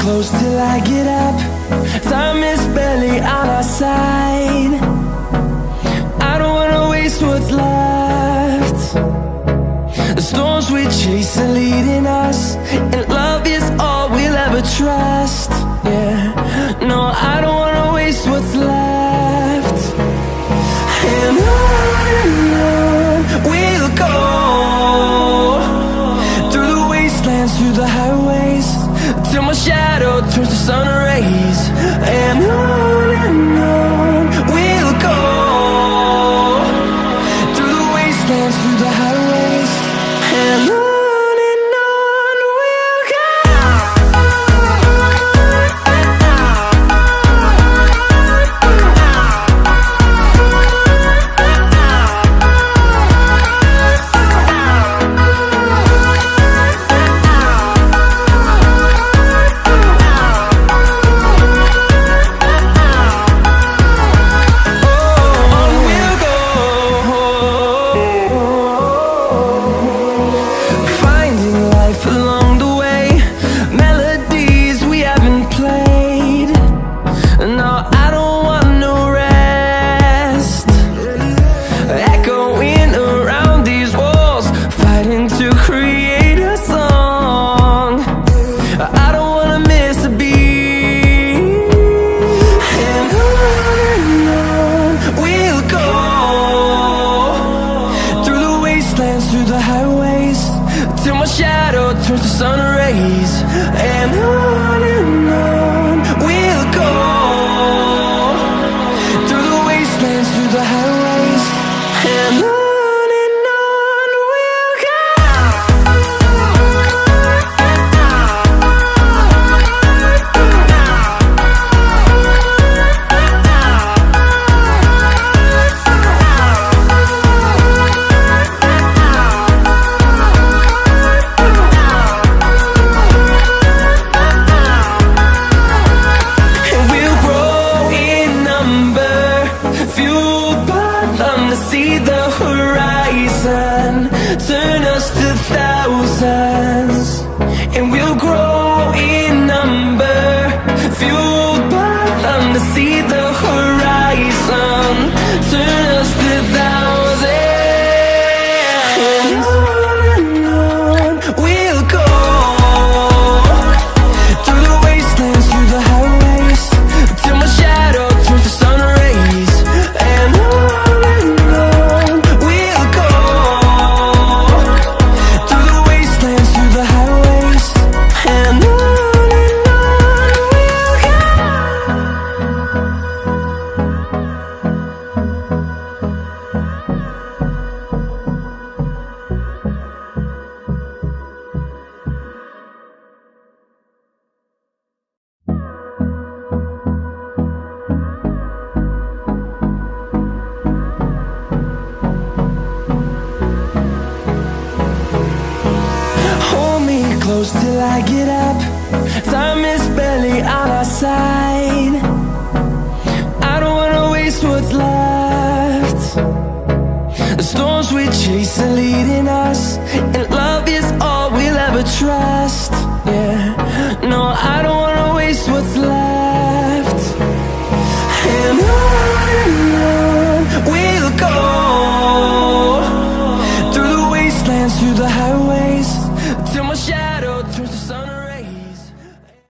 close till I get up. Time is barely on our side. I don't wanna waste what's left. The storms we chase are leading us, and love is all we'll ever trust. Yeah, no, I don't wanna waste what's left. And on we'll go, through the wastelands, through the highways, till my shadow turns to sun rays. And on we'll go, through the wastelands, through the highways, and on we'll go. Through the highways, till my shadow turns to sun rays. And on we'll go, through the wastelands, through the highways, and on we'll go. See the horizon turn us to thousands, and we'll grow in number, fueled by them. To see the horizon turn us to thousands, and on we'll go, through the wastelands, through the highways, till my shadow turns to sun rays. And close till I get up. Time is barely on our side. I don't wanna waste what's left. The storms we chase are leading us, and love is all we'll ever trust. Yeah, no, I don't wanna waste what's left. And